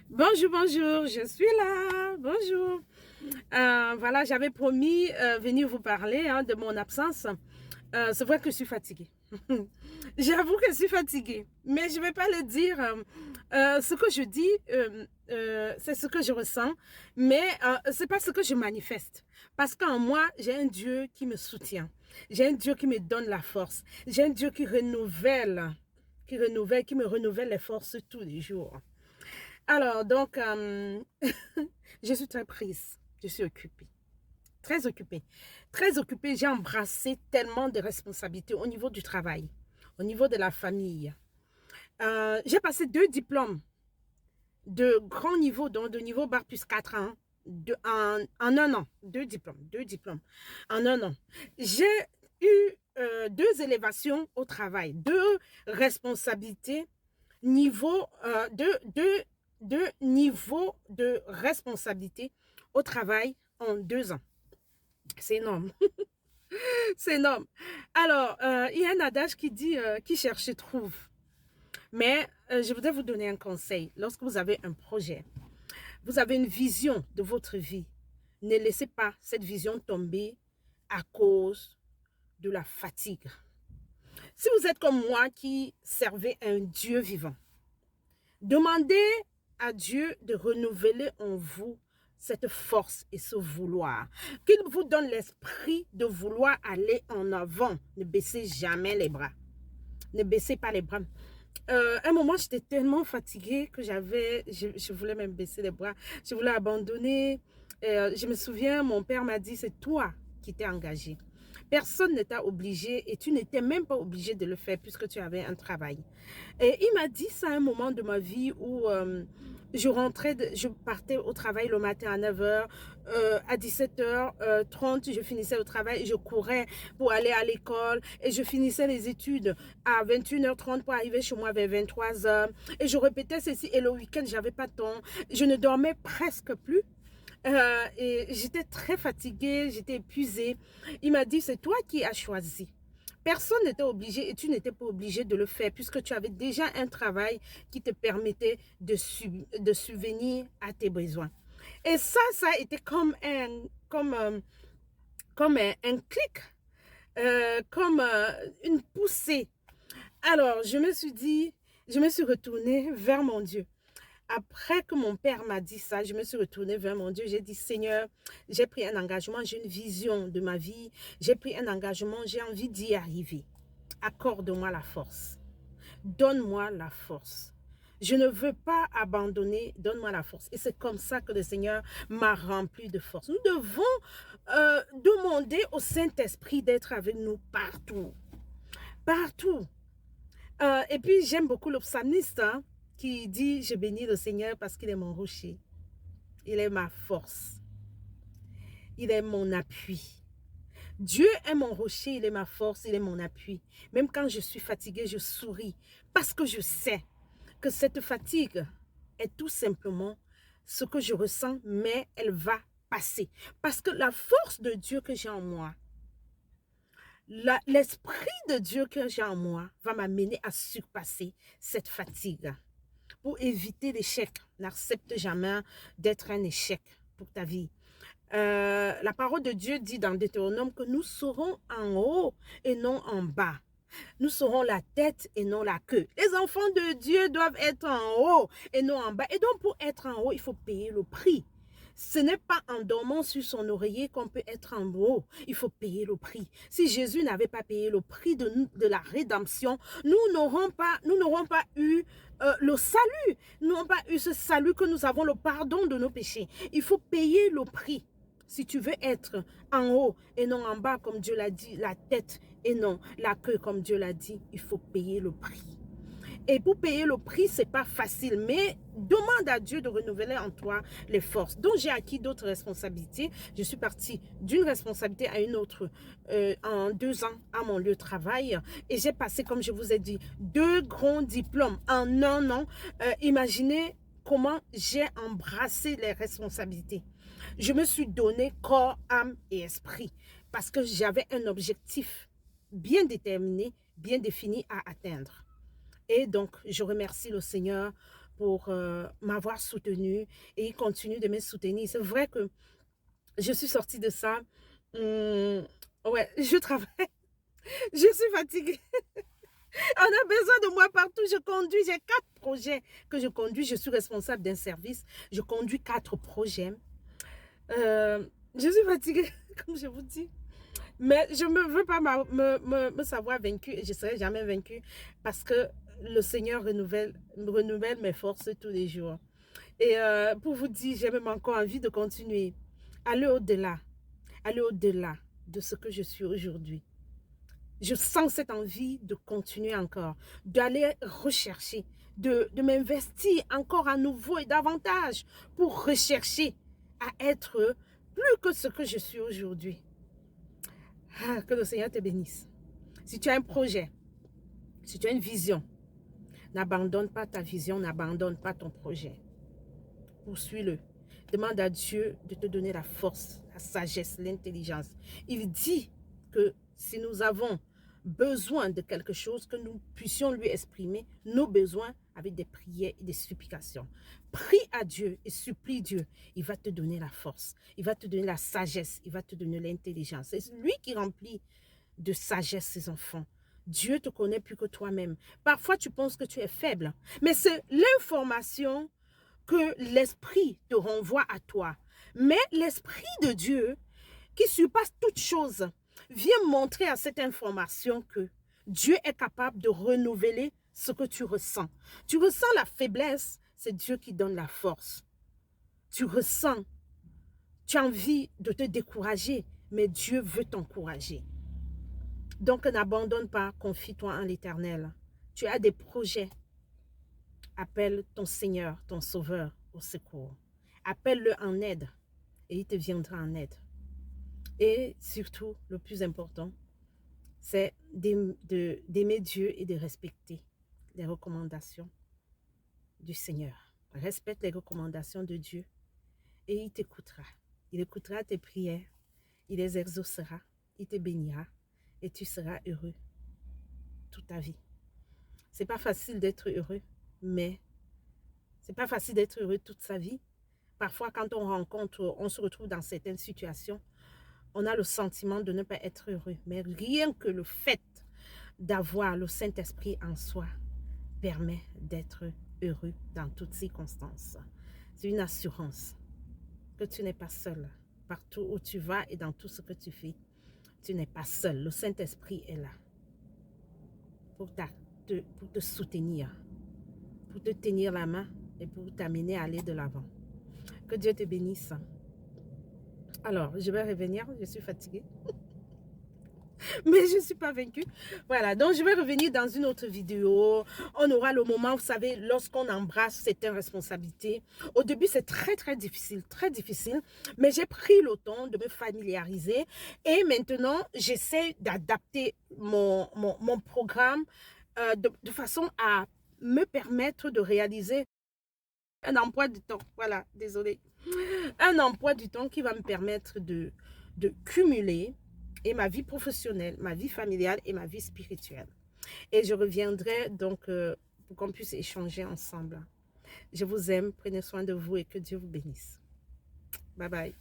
Bonjour, bonjour, je suis là. Bonjour. Voilà, j'avais promis venir vous parler de mon absence. C'est vrai que je suis fatiguée. J'avoue que je suis fatiguée, mais je ne vais pas le dire. Ce que je dis, c'est ce que je ressens, mais ce n'est pas ce que je manifeste. Parce qu'en moi, j'ai un Dieu qui me soutient. J'ai un Dieu qui me donne la force. J'ai un Dieu qui me renouvelle les forces tous les jours. Alors, donc, je suis très prise. Je suis occupée. Très occupée. Très occupée. J'ai embrassé tellement de responsabilités au niveau du travail, au niveau de la famille. J'ai passé 2 diplômes de grand niveau, donc de niveau bac plus 4 ans, en un an. 2 diplômes, 2 diplômes en un an. J'ai eu 2 élévations au travail, 2 responsabilités, niveau, deux niveaux de responsabilité au travail en 2 ans. C'est énorme. C'est énorme. Alors, il y a un adage qui dit qui cherche trouve. Mais je voudrais vous donner un conseil. Lorsque vous avez un projet, vous avez une vision de votre vie, ne laissez pas cette vision tomber à cause de la fatigue. Si vous êtes comme moi qui servez un Dieu vivant, demandez à Dieu de renouveler en vous cette force et ce vouloir. Qu'il vous donne l'esprit de vouloir aller en avant. Ne baissez jamais les bras. Ne baissez pas les bras. Un moment, j'étais tellement fatiguée que je voulais même baisser les bras. Je voulais abandonner. Je me souviens, mon père m'a dit, c'est toi qui t'es engagé. Personne ne t'a obligé et tu n'étais même pas obligé de le faire puisque tu avais un travail. Et il m'a dit ça à un moment de ma vie où je partais au travail le matin à 9 h, à 17 h 30, je finissais au travail, je courais pour aller à l'école et je finissais les études à 21 h 30 pour arriver chez moi vers 23 h. Et je répétais ceci et le week-end, j'avais pas de temps. Je ne dormais presque plus. Et j'étais très fatiguée, j'étais épuisée. Il m'a dit, c'est toi qui as choisi. Personne n'était obligé et tu n'étais pas obligé de le faire puisque tu avais déjà un travail qui te permettait de subvenir à tes besoins. Et ça a été comme un clic, comme une poussée. Alors, je me suis retournée vers mon Dieu. Après que mon père m'a dit ça, je me suis retournée vers mon Dieu. J'ai dit, Seigneur, j'ai pris un engagement, j'ai une vision de ma vie. J'ai pris un engagement, j'ai envie d'y arriver. Accorde-moi la force. Donne-moi la force. Je ne veux pas abandonner, donne-moi la force. Et c'est comme ça que le Seigneur m'a rempli de force. Nous devons demander au Saint-Esprit d'être avec nous partout. Partout. Et puis, j'aime beaucoup le psalmiste qui dit, je bénis le Seigneur parce qu'il est mon rocher. Il est ma force. Il est mon appui. Dieu est mon rocher, il est ma force, il est mon appui. Même quand je suis fatiguée, je souris parce que je sais que cette fatigue est tout simplement ce que je ressens, mais elle va passer. Parce que la force de Dieu que j'ai en moi, l'esprit de Dieu que j'ai en moi va m'amener à surpasser cette fatigue. Pour éviter l'échec, n'accepte jamais d'être un échec pour ta vie. La parole de Dieu dit dans Deutéronome que nous serons en haut et non en bas. Nous serons la tête et non la queue. Les enfants de Dieu doivent être en haut et non en bas. Et donc, pour être en haut, il faut payer le prix. Ce n'est pas en dormant sur son oreiller qu'on peut être en haut. Il faut payer le prix. Si Jésus n'avait pas payé le prix de la rédemption, nous n'aurons pas eu le salut. Nous n'aurons pas eu ce salut que nous avons, le pardon de nos péchés. Il faut payer le prix. Si tu veux être en haut et non en bas, comme Dieu l'a dit, la tête et non la queue, comme Dieu l'a dit, il faut payer le prix. Et pour payer le prix, ce n'est pas facile, mais demande à Dieu de renouveler en toi les forces. Donc, j'ai acquis d'autres responsabilités. Je suis partie d'une responsabilité à une autre en 2 ans à mon lieu de travail. Et j'ai passé, comme je vous ai dit, 2 grands diplômes en un an. Imaginez comment j'ai embrassé les responsabilités. Je me suis donné corps, âme et esprit parce que j'avais un objectif bien déterminé, bien défini à atteindre. Et donc, je remercie le Seigneur pour m'avoir soutenu et il continue de me soutenir. C'est vrai que je suis sortie de ça. Ouais, je travaille. Je suis fatiguée. On a besoin de moi partout. Je conduis. J'ai 4 projets que je conduis. Je suis responsable d'un service. Je conduis 4 projets. Je suis fatiguée, comme je vous dis. Mais je ne veux pas me savoir vaincue et je ne serai jamais vaincue parce que le Seigneur renouvelle mes forces tous les jours. Et pour vous dire, j'ai même encore envie de continuer. Aller au-delà. Aller au-delà de ce que je suis aujourd'hui. Je sens cette envie de continuer encore, d'aller rechercher, de m'investir encore à nouveau et davantage pour rechercher à être plus que ce que je suis aujourd'hui. Ah, que le Seigneur te bénisse. Si tu as un projet, si tu as une vision, n'abandonne pas ta vision, n'abandonne pas ton projet. Poursuis-le. Demande à Dieu de te donner la force, la sagesse, l'intelligence. Il dit que si nous avons besoin de quelque chose, que nous puissions lui exprimer nos besoins avec des prières et des supplications. Prie à Dieu et supplie Dieu. Il va te donner la force, il va te donner la sagesse, il va te donner l'intelligence. C'est lui qui remplit de sagesse ses enfants. Dieu te connaît plus que toi-même. Parfois, tu penses que tu es faible, mais c'est l'information que l'esprit te renvoie à toi. Mais l'esprit de Dieu, qui surpasse toute chose, vient montrer à cette information que Dieu est capable de renouveler ce que tu ressens. Tu ressens la faiblesse, c'est Dieu qui donne la force. Tu ressens, tu as envie de te décourager, mais Dieu veut t'encourager. Donc n'abandonne pas, confie-toi en l'Éternel. Tu as des projets. Appelle ton Seigneur, ton Sauveur au secours. Appelle-le en aide et il te viendra en aide. Et surtout, le plus important, c'est d'aimer Dieu et de respecter les recommandations du Seigneur. Respecte les recommandations de Dieu et il t'écoutera. Il écoutera tes prières, il les exaucera, il te bénira et tu seras heureux toute ta vie. C'est pas facile d'être heureux, mais c'est pas facile d'être heureux toute sa vie. Parfois, quand on se retrouve dans certaines situations, on a le sentiment de ne pas être heureux. Mais rien que le fait d'avoir le Saint-Esprit en soi permet d'être heureux dans toutes circonstances. C'est une assurance que tu n'es pas seul. Partout où tu vas et dans tout ce que tu fais, tu n'es pas seul. Le Saint-Esprit est là pour te soutenir, pour te tenir la main et pour t'amener à aller de l'avant. Que Dieu te bénisse. Alors, je vais revenir, je suis fatiguée. Mais je ne suis pas vaincue. Voilà, donc je vais revenir dans une autre vidéo. On aura le moment, vous savez, lorsqu'on embrasse certaines responsabilités. Au début, c'est très difficile, mais j'ai pris le temps de me familiariser. Et maintenant, j'essaie d'adapter mon programme de façon à me permettre de réaliser un emploi du temps. Voilà, désolé. Un emploi du temps qui va me permettre de cumuler et ma vie professionnelle, ma vie familiale et ma vie spirituelle. Et je reviendrai donc pour qu'on puisse échanger ensemble. Je vous aime, prenez soin de vous et que Dieu vous bénisse. Bye bye.